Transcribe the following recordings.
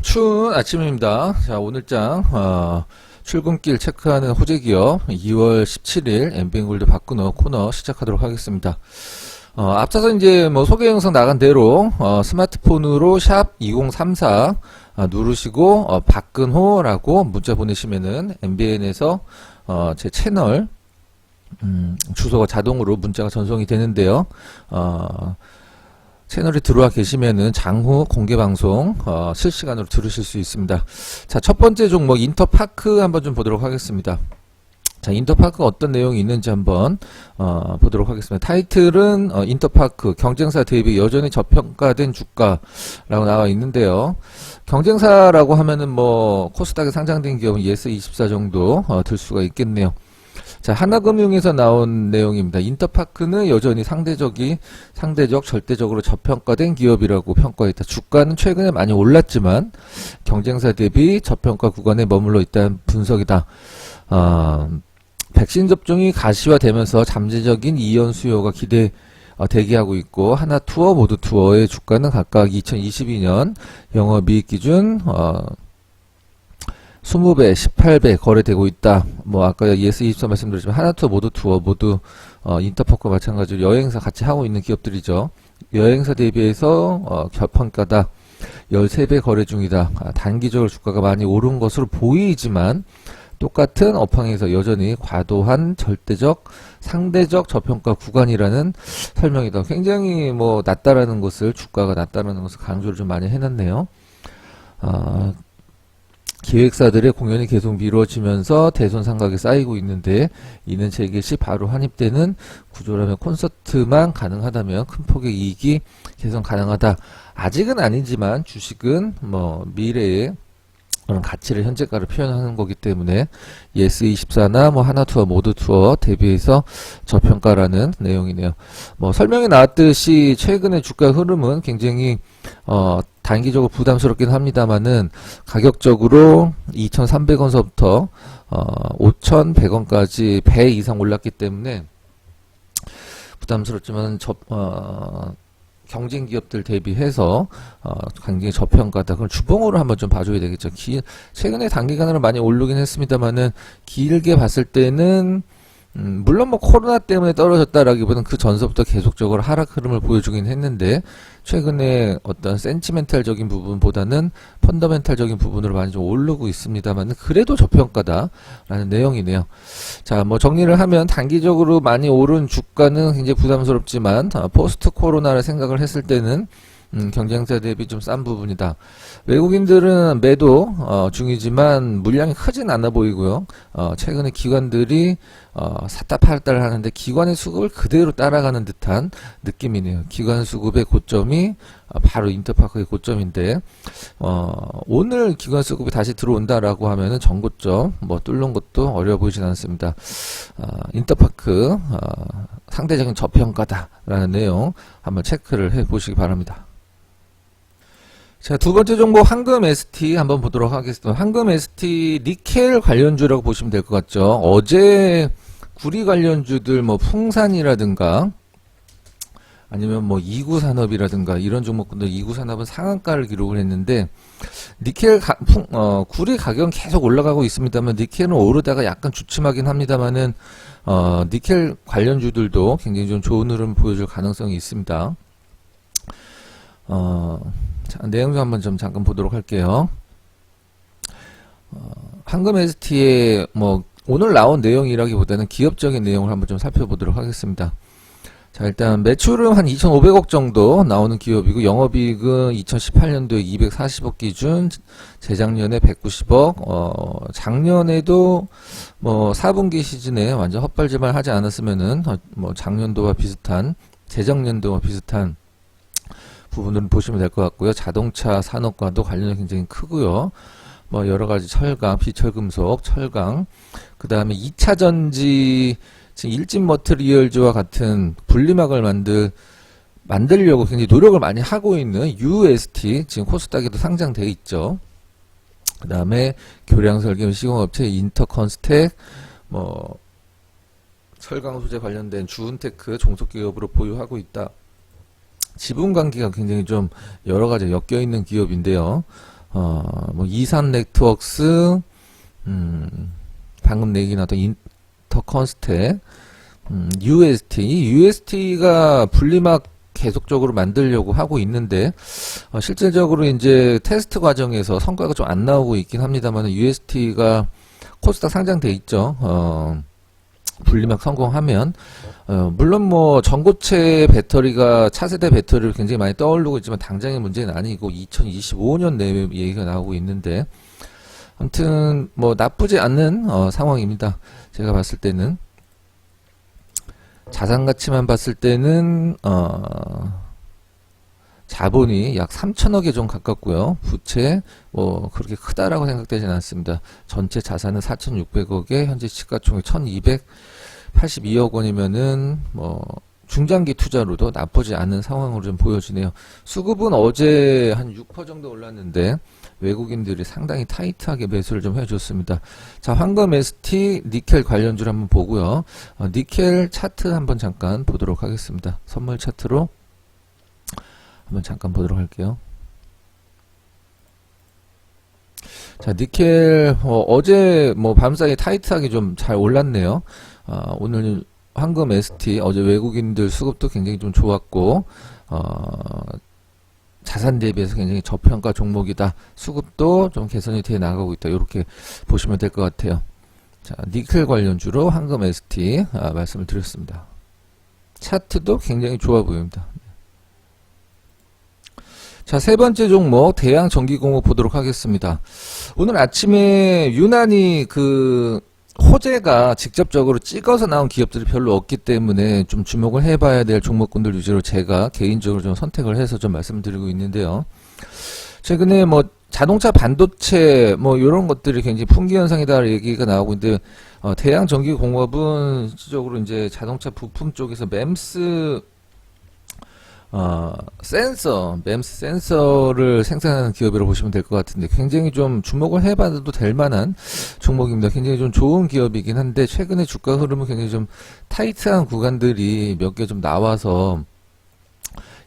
추운 아침입니다. 자, 오늘장 출근길 체크하는 호재기업 2월 17일 엠비엔골드 바꾸너 코너 시작하도록 하겠습니다. 앞서서 이제 뭐 소개 영상 나간 대로 스마트폰으로 샵 2034 누르시고 박근호라고 문자 보내시면은 MBN에서 제 채널 주소가 자동으로 문자가 전송이 되는데요. 채널에 들어와 계시면은 장후 공개방송 실시간으로 들으실 수 있습니다. 자, 첫 번째 종목 인터파크 한번 좀 보도록 하겠습니다. 자, 인터파크가 어떤 내용이 있는지 한번 보도록 하겠습니다. 타이틀은 인터파크 경쟁사 대비 여전히 저평가된 주가라고 나와 있는데요. 경쟁사라고 하면은 뭐 코스닥에 상장된 기업은 예스24 정도 들 수가 있겠네요. 자, 하나금융에서 나온 내용입니다. 인터파크는 여전히 상대적 절대적으로 저평가된 기업이라고 평가했다. 주가는 최근에 많이 올랐지만 경쟁사 대비 저평가 구간에 머물러 있다는 분석이다. 백신 접종이 가시화되면서 잠재적인 이연 수요가 대기하고 있고, 하나투어, 모두투어의 주가는 각각 2022년 영업이익 기준 20배, 18배 거래되고 있다. 뭐 아까 예스24 말씀드렸지만 하나투어, 모두투어 모두 인터파크와 마찬가지로 여행사 같이 하고 있는 기업들이죠. 여행사 대비해서 저평가다. 13배 거래 중이다. 단기적으로 주가가 많이 오른 것으로 보이지만 똑같은 업황에서 여전히 과도한 상대적 저평가 구간이라는 설명이다. 굉장히 뭐 주가가 낮다라는 것을 강조를 좀 많이 해놨네요. 기획사들의 공연이 계속 미뤄지면서 대손 상각이 쌓이고 있는데, 이는 재개 시 바로 환입되는 구조라면 콘서트만 가능하다면 큰 폭의 이익이 개선 가능하다. 아직은 아니지만 주식은 뭐 미래의 그런 가치를 현재가를 표현하는 거기 때문에 예스24나 뭐 하나투어, 모두투어 대비해서 저평가라는 내용이네요. 뭐 설명이 나왔듯이 최근의 주가 흐름은 굉장히 단기적으로 부담스럽긴 합니다만은 가격적으로 2,300원서부터 5,100원까지 배 이상 올랐기 때문에 부담스럽지만 경쟁 기업들 대비해서 굉장히 저평가다. 그럼 주봉으로 한번 좀 봐줘야 되겠죠. 최근에 단기간으로 많이 오르긴 했습니다만은 길게 봤을 때는 물론 뭐 코로나 때문에 떨어졌다라기보다는 그 전서부터 계속적으로 하락 흐름을 보여주긴 했는데, 최근에 어떤 센티멘탈적인 부분보다는 펀더멘탈적인 부분으로 많이 좀 오르고 있습니다만 그래도 저평가다라는 내용이네요. 자, 뭐 정리를 하면 단기적으로 많이 오른 주가는 굉장히 부담스럽지만 포스트 코로나를 생각을 했을 때는 경쟁사 대비 좀 싼 부분이다. 외국인들은 매도 중이지만 물량이 크진 않아 보이고요. 최근에 기관들이 샀다 팔다를 하는데 기관의 수급을 그대로 따라가는 듯한 느낌이네요. 기관 수급의 고점이 바로 인터파크의 고점인데, 오늘 기관 수급이 다시 들어온다라고 하면은 전고점 뭐 뚫는 것도 어려워 보이진 않습니다. 인터파크 상대적인 저평가다라는 내용 한번 체크를 해 보시기 바랍니다. 자, 두 번째 종목 황금 ST 한번 보도록 하겠습니다. 황금 ST 니켈 관련주라고 보시면 될 것 같죠. 어제 구리 관련주들 뭐 풍산이라든가 아니면 뭐 이구산업이라든가 이런 종목들, 이구산업은 상한가를 기록을 했는데, 구리 가격은 계속 올라가고 있습니다만 니켈은 오르다가 약간 주춤하긴 합니다만은 니켈 관련주들도 굉장히 좀 좋은 흐름 보여줄 가능성이 있습니다. 자, 내용 좀 한번 좀 잠깐 보도록 할게요. 황금 ST의 뭐 오늘 나온 내용이라기보다는 기업적인 내용을 한번 좀 살펴보도록 하겠습니다. 자, 일단 매출은 한 2,500억 정도 나오는 기업이고, 영업이익은 2018년도에 240억 기준, 재작년에 190억, 작년에도 뭐 4분기 시즌에 완전 헛발질만 하지 않았으면은 뭐 작년도와 비슷한, 재작년도와 비슷한 부분을 보시면 될 것 같고요. 자동차 산업과도 관련이 굉장히 크고요. 뭐 여러가지 철강, 비철금속, 철강, 그 다음에 2차 전지, 지금 일진 머트리얼즈와 같은 분리막을 만들려고 굉장히 노력을 많이 하고 있는 UST, 지금 코스닥에도 상장되어 있죠. 그 다음에 교량 설계 시공업체 인터컨스텍, 뭐 철강 소재 관련된 주은테크 종속기업으로 보유하고 있다. 지분 관계가 굉장히 좀 여러 가지 엮여 있는 기업인데요. 뭐 이산 네트워크스, 방금 얘기 나왔던 인터컨스텍, UST가 분리막 계속적으로 만들려고 하고 있는데, 실질적으로 이제 테스트 과정에서 성과가 좀 안 나오고 있긴 합니다만, UST가 코스닥 상장돼 있죠. 분리막 성공하면, 물론 뭐 전고체 배터리가 차세대 배터리를 굉장히 많이 떠오르고 있지만 당장의 문제는 아니고 2025년 내에 얘기가 나오고 있는데, 아무튼 뭐 나쁘지 않은 상황입니다. 제가 봤을 때는 자산 가치만 봤을 때는 자본이 약 3천억에 좀 가깝고요. 부채 뭐 그렇게 크다라고 생각되지는 않습니다. 전체 자산은 4,600억에 현재 시가총액 1,282억 원이면은 뭐 중장기 투자로도 나쁘지 않은 상황으로 좀 보여지네요. 수급은 어제 한 6% 정도 올랐는데 외국인들이 상당히 타이트하게 매수를 좀 해줬습니다. 자, 황금 ST, 니켈 관련주를 한번 보고요. 니켈 차트 한번 잠깐 보도록 하겠습니다. 선물 차트로 한번 잠깐 보도록 할게요. 자, 니켈 어제 뭐 밤사이 타이트하게 좀 잘 올랐네요. 오늘 황금 ST 어제 외국인들 수급도 굉장히 좀 좋았고 자산 대비해서 굉장히 저평가 종목이다. 수급도 좀 개선이 돼 나가고 있다. 이렇게 보시면 될 것 같아요. 자, 니켈 관련주로 황금 ST 말씀을 드렸습니다. 차트도 굉장히 좋아 보입니다. 자, 세 번째 종목 대양전기공업 보도록 하겠습니다. 오늘 아침에 유난히 호재가 직접적으로 찍어서 나온 기업들이 별로 없기 때문에 좀 주목을 해봐야 될 종목군들 위주로 제가 개인적으로 좀 선택을 해서 좀 말씀드리고 있는데요. 최근에 뭐 자동차 반도체 뭐 이런 것들이 굉장히 풍기 현상이다 얘기가 나오고 있는데 대양전기공업은 실질적으로 이제 자동차 부품 쪽에서 MEMS MEMS 센서를 생산하는 기업이라고 보시면 될 것 같은데 굉장히 좀 주목을 해봐도 될 만한 종목입니다. 굉장히 좀 좋은 기업이긴 한데 최근에 주가 흐름은 굉장히 좀 타이트한 구간들이 몇 개 좀 나와서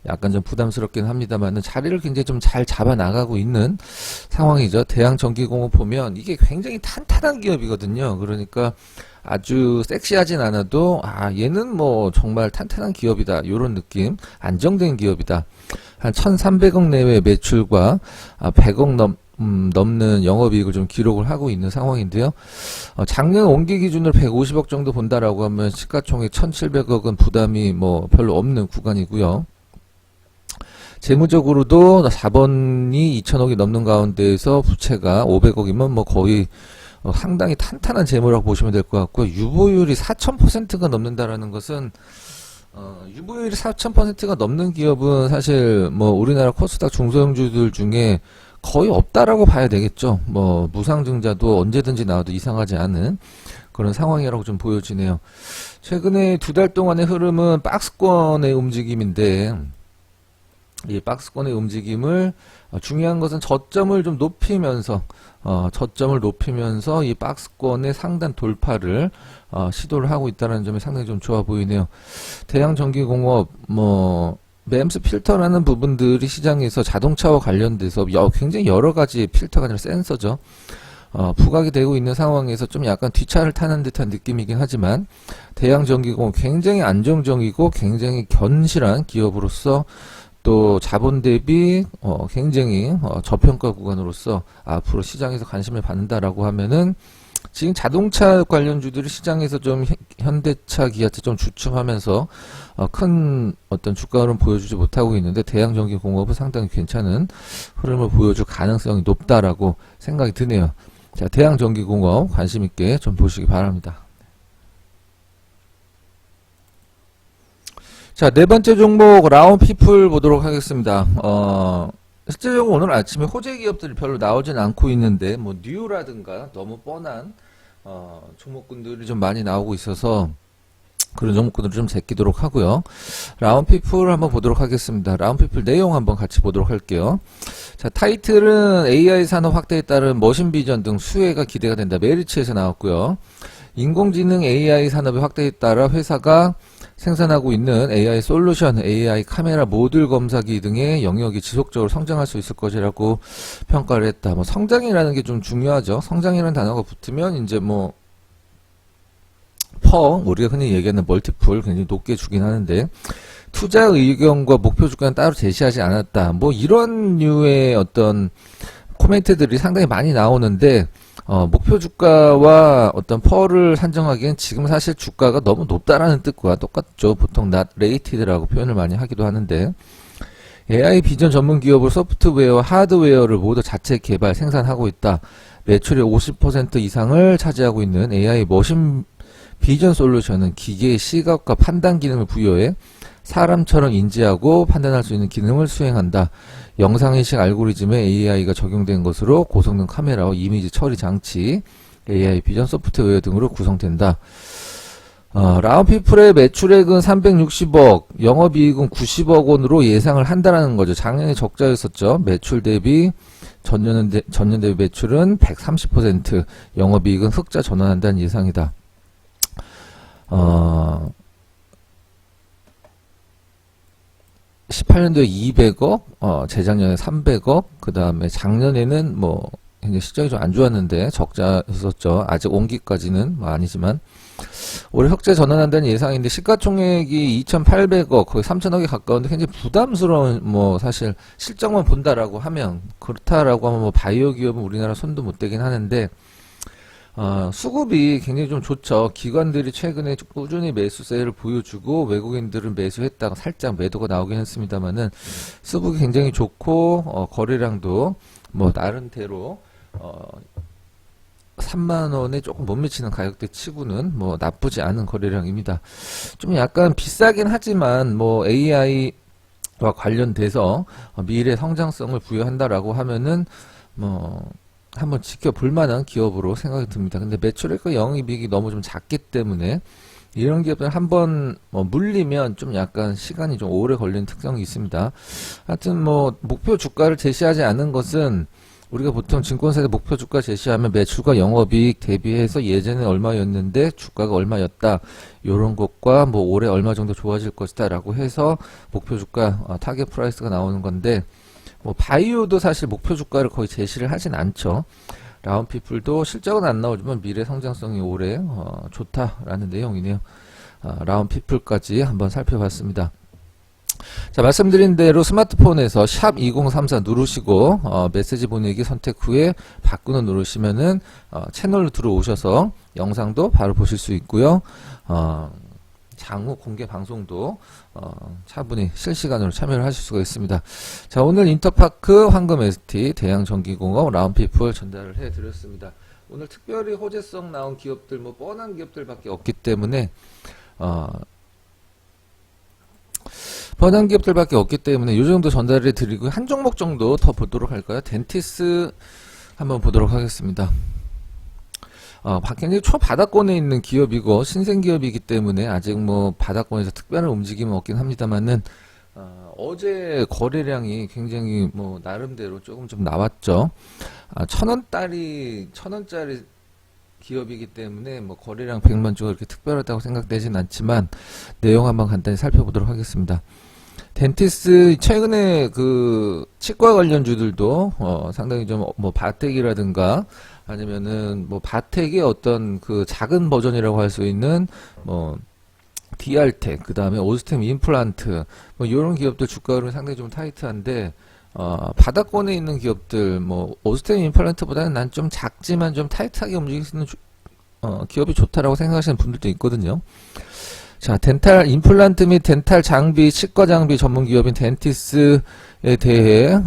약간 좀 부담스럽긴 합니다만 자리를 굉장히 좀 잘 잡아 나가고 있는 상황이죠. 대양전기공업 보면 이게 굉장히 탄탄한 기업이거든요. 그러니까 아주 섹시하진 않아도 얘는 뭐 정말 탄탄한 기업이다 요런 느낌, 안정된 기업이다. 한 1,300억 내외 매출과 100억 넘는 영업이익을 좀 기록을 하고 있는 상황인데요. 작년 원기 기준으로 150억 정도 본다라고 하면 시가총액 1,700억은 부담이 뭐 별로 없는 구간이고요. 재무적으로도 자본이 2천억이 넘는 가운데에서 부채가 500억이면 뭐 거의 상당히 탄탄한 재무라고 보시면 될 것 같고요. 유보율이 4,000%가 넘는다라는 것은 유보율이 4,000%가 넘는 기업은 사실 뭐 우리나라 코스닥 중소형주들 중에 거의 없다라고 봐야 되겠죠. 뭐 무상증자도 언제든지 나와도 이상하지 않은 그런 상황이라고 좀 보여지네요. 최근에 2달 동안의 흐름은 박스권의 움직임인데 이 박스권의 움직임을 중요한 것은 저점을 좀 높이면서 이 박스권의 상단 돌파를 시도를 하고 있다는 점이 상당히 좀 좋아 보이네요. 대양전기공업 MEMS 필터라는 부분들이 시장에서 자동차와 관련돼서 굉장히 여러 가지 필터가 아니라 센서죠. 부각이 되고 있는 상황에서 좀 약간 뒷차를 타는 듯한 느낌이긴 하지만 대양전기공업 굉장히 안정적이고 굉장히 견실한 기업으로서 또 자본 대비 굉장히 저평가 구간으로서 앞으로 시장에서 관심을 받는다라고 하면은 지금 자동차 관련주들이 시장에서 좀 현대차, 기아차 좀 주춤하면서 큰 어떤 주가 흐름 보여주지 못하고 있는데 대양전기공업은 상당히 괜찮은 흐름을 보여줄 가능성이 높다라고 생각이 드네요. 자, 대양전기공업 관심 있게 좀 보시기 바랍니다. 자, 네 번째 종목 라온피플 보도록 하겠습니다. 실제적으로 오늘 아침에 호재 기업들이 별로 나오진 않고 있는데 뭐 뉴라든가 너무 뻔한 종목군들이 좀 많이 나오고 있어서 그런 종목군들을 좀 제끼도록 하고요. 라온피플 한번 보도록 하겠습니다. 라온피플 내용 한번 같이 보도록 할게요. 자, 타이틀은 AI 산업 확대에 따른 머신 비전 등 수혜가 기대가 된다. 메리츠에서 나왔고요. 인공지능 AI 산업의 확대에 따라 회사가 생산하고 있는 AI 솔루션, AI 카메라 모듈 검사기 등의 영역이 지속적으로 성장할 수 있을 것이라고 평가를 했다. 뭐 성장이라는 게 좀 중요하죠. 성장이라는 단어가 붙으면 이제 뭐 우리가 흔히 얘기하는 멀티플 굉장히 높게 주긴 하는데, 투자 의견과 목표 주가는 따로 제시하지 않았다. 뭐 이런 류의 어떤 코멘트들이 상당히 많이 나오는데, 목표 주가와 어떤 펄을 산정하기엔 지금 사실 주가가 너무 높다라는 뜻과 똑같죠. 보통 not rated라고 표현을 많이 하기도 하는데, AI 비전 전문 기업으로 소프트웨어와 하드웨어를 모두 자체 개발, 생산하고 있다. 매출의 50% 이상을 차지하고 있는 AI 머신 비전 솔루션은 기계의 시각과 판단 기능을 부여해 사람처럼 인지하고 판단할 수 있는 기능을 수행한다. 영상인식 알고리즘에 AI가 적용된 것으로 고성능 카메라와 이미지 처리 장치, AI 비전 소프트웨어 등으로 구성된다. 라운피플의 매출액은 360억, 영업이익은 90억 원으로 예상을 한다는 거죠. 작년에 적자였었죠. 매출 대비 전년 대비 매출은 130%, 영업이익은 흑자 전환한다는 예상이다. 18년도에 200억, 재작년에 300억, 그 다음에 작년에는 뭐, 굉장히 실적이 좀 안 좋았는데, 적자였었죠. 아직 온기까지는 뭐 아니지만, 올해 흑자 전환한다는 예상인데, 시가총액이 2,800억, 거의 3,000억에 가까운데, 굉장히 부담스러운, 뭐, 사실, 실적만 본다라고 하면, 그렇다라고 하면 뭐, 바이오 기업은 우리나라 손도 못 대긴 하는데, 수급이 굉장히 좀 좋죠. 기관들이 최근에 꾸준히 매수세를 보여주고 외국인들은 매수했다가 살짝 매도가 나오긴 했습니다만은 수급이 굉장히 좋고 거래량도 뭐 나름대로 3만원에 조금 못 미치는 가격대 치고는 뭐 나쁘지 않은 거래량입니다. 좀 약간 비싸긴 하지만 뭐 AI와 관련돼서 미래 성장성을 부여한다라고 하면은 뭐 한번 지켜볼 만한 기업으로 생각이 듭니다. 근데 매출액과 영업이익이 너무 좀 작기 때문에 이런 기업들 한번 물리면 좀 약간 시간이 좀 오래 걸리는 특성이 있습니다. 하여튼 뭐 목표 주가를 제시하지 않은 것은 우리가 보통 증권사에 목표 주가 제시하면 매출과 영업이익 대비해서 예전에 얼마였는데 주가가 얼마였다. 이런 것과 뭐 올해 얼마 정도 좋아질 것이다 라고 해서 목표 주가 타겟 프라이스가 나오는 건데, 뭐 바이오도 사실 목표 주가를 거의 제시를 하진 않죠. 라운피플도 실적은 안 나오지만 미래 성장성이 올해 좋다라는 내용이네요. 라운피플까지 한번 살펴봤습니다. 자, 말씀드린 대로 스마트폰에서 샵 2034 누르시고 메시지 보내기 선택 후에 바꾸는 누르시면은 채널로 들어오셔서 영상도 바로 보실 수 있고요. 장후 공개 방송도 차분히 실시간으로 참여를 하실 수가 있습니다. 자, 오늘 인터파크, 황금 ST, 대양전기공업, 라운피플 전달을 해드렸습니다. 오늘 특별히 호재성 나온 기업들, 뭐 뻔한 기업들밖에 없기 때문에 이 정도 전달해 드리고 한 종목 정도 더 보도록 할까요? 덴티스 한번 보도록 하겠습니다. 굉장히 초바닥권에 있는 기업이고 신생기업이기 때문에 아직 뭐 바닥권에서 특별한 움직임은 없긴 합니다만은 어제 거래량이 굉장히 뭐 나름대로 조금 좀 나왔죠. 1,000원짜리 기업이기 때문에 뭐 거래량 100만 주가 이렇게 특별하다고 생각되진 않지만 내용 한번 간단히 살펴보도록 하겠습니다. 덴티스 최근에 그 치과 관련주들도 상당히 좀 뭐 바텍이라든가 아니면은 뭐 바텍의 어떤 그 작은 버전이라고 할 수 있는 뭐 디알텍, 그 다음에 오스템 임플란트, 뭐 이런 기업들 주가 흐름이 상당히 좀 타이트한데 바닥권에 있는 기업들, 뭐 오스템 임플란트보다는 난 좀 작지만 좀 타이트하게 움직일 수 있는 기업이 좋다라고 생각하시는 분들도 있거든요. 자, 덴탈 임플란트 및 덴탈 장비, 치과 장비 전문 기업인 덴티스에 대해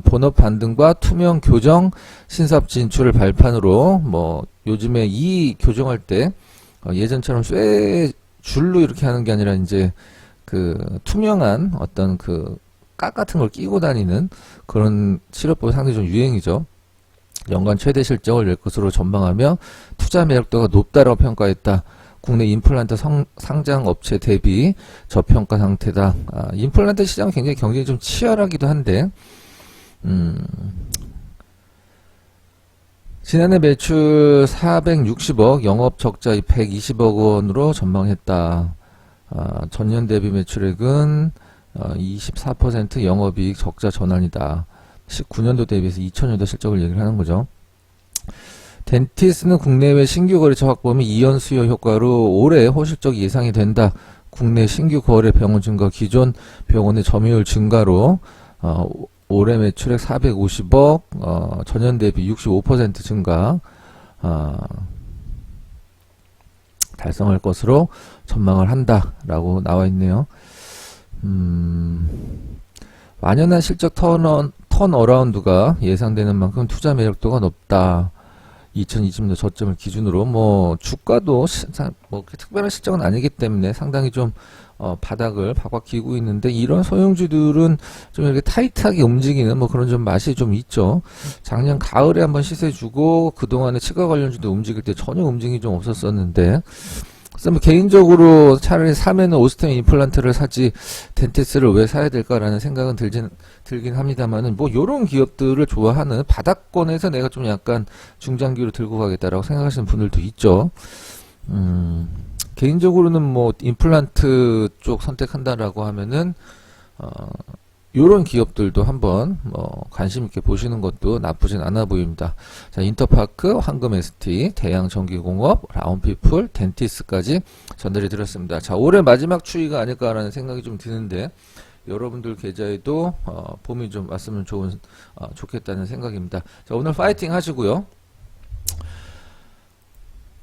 본업 반등과 투명 교정 신사업 진출을 발판으로 뭐 요즘에 이 교정할 때 예전처럼 쇠 줄로 이렇게 하는 게 아니라 이제 그 투명한 어떤 그 깍 같은 걸 끼고 다니는 그런 치료법이 상당히 좀 유행이죠. 연간 최대 실적을 낼 것으로 전망하며 투자 매력도가 높다라고 평가했다. 국내 임플란트 상장 업체 대비 저평가 상태다. 임플란트 시장은 굉장히 경쟁이 좀 치열하기도 한데, 지난해 매출 460억, 영업 적자 120억 원으로 전망했다. 전년 대비 매출액은 24% 영업이익 적자 전환이다. 19년도 대비해서 2000년도 실적을 얘기를 하는 거죠. 덴티스는 국내외 신규 거래처 확보 및 이연 수요 효과로 올해 호실적이 예상이 된다. 국내 신규 거래 병원 증가, 기존 병원의 점유율 증가로 올해 매출액 450억, 전년 대비 65% 증가 달성할 것으로 전망을 한다라고 나와 있네요. 완연한 실적 턴어라운드가 예상되는 만큼 투자 매력도가 높다. 2020년도 저점을 기준으로 뭐 주가도 뭐 특별한 실적은 아니기 때문에 상당히 좀 바닥을 박박 기고 있는데, 이런 소형주들은 좀 이렇게 타이트하게 움직이는 뭐 그런 좀 맛이 좀 있죠. 작년 가을에 한번 시세 주고 그동안에 치과 관련주도 움직일 때 전혀 움직임이 좀 없었었는데, 그래서 뭐 개인적으로 차라리 사면은 오스템 임플란트를 사지 덴티스를 왜 사야 될까라는 생각은 들긴 합니다만은, 뭐 요런 기업들을 좋아하는 바닥권에서 내가 좀 약간 중장기로 들고 가겠다라고 생각하시는 분들도 있죠. 개인적으로는 뭐 임플란트 쪽 선택한다라고 하면은 요런 기업들도 한번 관심 있게 보시는 것도 나쁘진 않아 보입니다. 자, 인터파크, 황금ST, 대양전기공업, 라운피플, 덴티스까지 전달해 드렸습니다. 자, 올해 마지막 추이가 아닐까라는 생각이 좀 드는데, 여러분들 계좌에도 봄이 좀 왔으면 좋겠다는 생각입니다. 자, 오늘 파이팅 하시고요.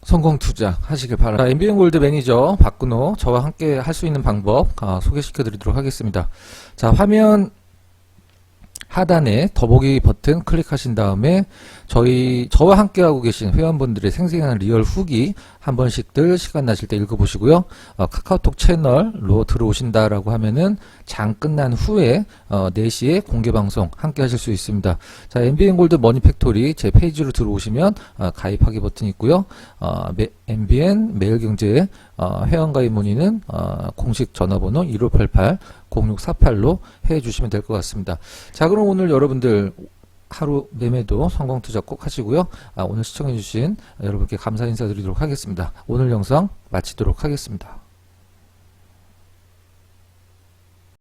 성공 투자 하시길 바랍니다. MBN골드 매니저 박근호, 저와 함께 할 수 있는 방법 소개시켜 드리도록 하겠습니다. 자, 화면 하단에 더보기 버튼 클릭하신 다음에 저와 함께 하고 계신 회원분들의 생생한 리얼 후기 한 번씩들 시간 나실 때 읽어보시고요. 카카오톡 채널로 들어오신다라고 하면은 장 끝난 후에 4시에 공개 방송 함께 하실 수 있습니다. 자, MBN골드 머니팩토리 제 페이지로 들어오시면 가입하기 버튼이 있고요. MBN 매일경제 회원가입 문의는 공식 전화번호 1588-0648로 해주시면 될 것 같습니다. 자, 그럼 오늘 여러분들 하루 매매도 성공 투자 꼭 하시고요. 오늘 시청해주신 여러분께 감사 인사드리도록 하겠습니다. 오늘 영상 마치도록 하겠습니다.